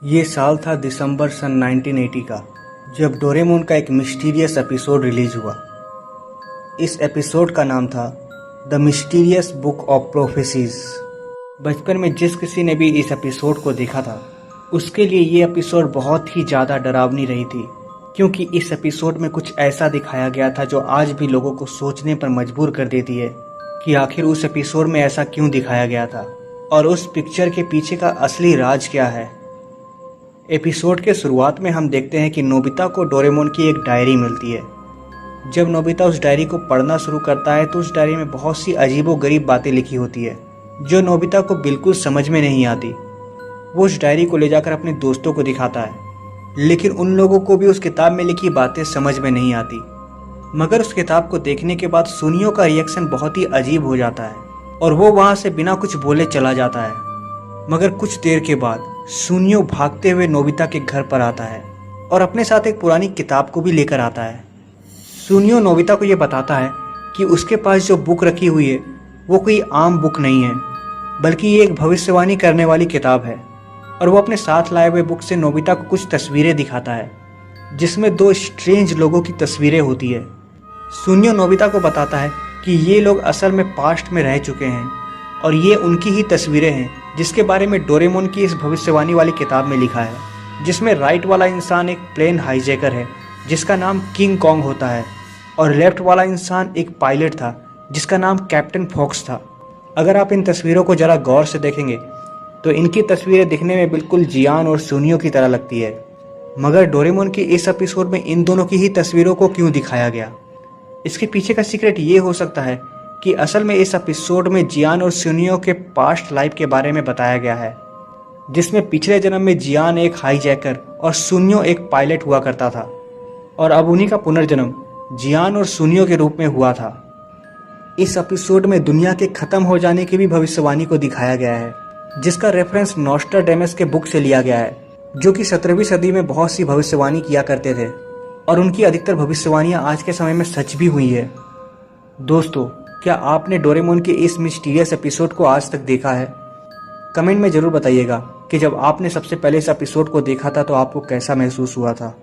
ये साल था दिसंबर सन 1980 का, जब डोरेमोन का एक मिस्टीरियस एपिसोड रिलीज हुआ। इस एपिसोड का नाम था the mysterious book of prophecies. बचपन में जिस किसी ने भी इस एपिसोड को देखा था, उसके लिए ये एपिसोड बहुत ही ज़्यादा डरावनी रही थी, क्योंकि इस एपिसोड में कुछ ऐसा दिखाया गया था जो आज भी लोगों को सोचने पर मजबूर कर देती है कि आखिर उस एपिसोड में ऐसा क्यों दिखाया गया था और उस पिक्चर के पीछे का असली राज क्या है। एपिसोड के शुरुआत में हम देखते हैं कि नोबिता को डोरेमोन की एक डायरी मिलती है। जब नोबिता उस डायरी को पढ़ना शुरू करता है तो उस डायरी में बहुत सी अजीबोगरीब बातें लिखी होती है जो नोबिता को बिल्कुल समझ में नहीं आती। वो उस डायरी को ले जाकर अपने दोस्तों को दिखाता है, लेकिन उन लोगों को भी उस किताब में लिखी बातें समझ में नहीं आती। मगर उस किताब को देखने के बाद सुनियो का रिएक्शन बहुत ही अजीब हो जाता है और वो वहाँ से बिना कुछ बोले चला जाता है। मगर कुछ देर के बाद सुनियो भागते हुए नोबिता के घर पर आता है और अपने साथ एक पुरानी किताब को भी लेकर आता है। सुनियो नोबिता को यह बताता है कि उसके पास जो बुक रखी हुई है वो कोई आम बुक नहीं है, बल्कि ये एक भविष्यवाणी करने वाली किताब है। और वो अपने साथ लाए हुए बुक से नोबिता को कुछ तस्वीरें दिखाता है, जिसमें दो स्ट्रेंज लोगों की तस्वीरें होती है। सुनियो नोबिता को बताता है कि ये लोग असल में पास्ट में रह चुके हैं और ये उनकी ही तस्वीरें हैं, जिसके बारे में डोरेमोन की इस भविष्यवाणी वाली किताब में लिखा है, जिसमें राइट वाला इंसान एक प्लेन हाईजैकर है जिसका नाम किंग कॉन्ग होता है और लेफ्ट वाला इंसान एक पायलट था जिसका नाम कैप्टन फॉक्स था। अगर आप इन तस्वीरों को ज़रा गौर से देखेंगे तो इनकी तस्वीरें दिखने में बिल्कुल जियान और सुनियो की तरह लगती है। मगर डोरेमोन की इस एपिसोड में इन दोनों की ही तस्वीरों को क्यों दिखाया गया? इसके पीछे का सीक्रेट ये हो सकता है कि असल में इस एपिसोड में जियान और सुनियो के पास्ट लाइफ के बारे में बताया गया है, जिसमें पिछले जन्म में जियान एक हाईजैकर और सुनियो एक पायलट हुआ करता था और अब उन्हीं का पुनर्जन्म जियान और सुनियो के रूप में हुआ था। इस एपिसोड में दुनिया के खत्म हो जाने की भी भविष्यवाणी को दिखाया गया है, जिसका रेफरेंस नॉस्ट्राडेमस के बुक से लिया गया है, जो कि 17वीं सदी में बहुत सी भविष्यवाणी किया करते थे और उनकी अधिकतर भविष्यवाणियां आज के समय में सच भी हुई है। दोस्तों, क्या आपने डोरेमोन के इस मिस्टीरियस एपिसोड को आज तक देखा है? कमेंट में ज़रूर बताइएगा कि जब आपने सबसे पहले इस एपिसोड को देखा था तो आपको कैसा महसूस हुआ था।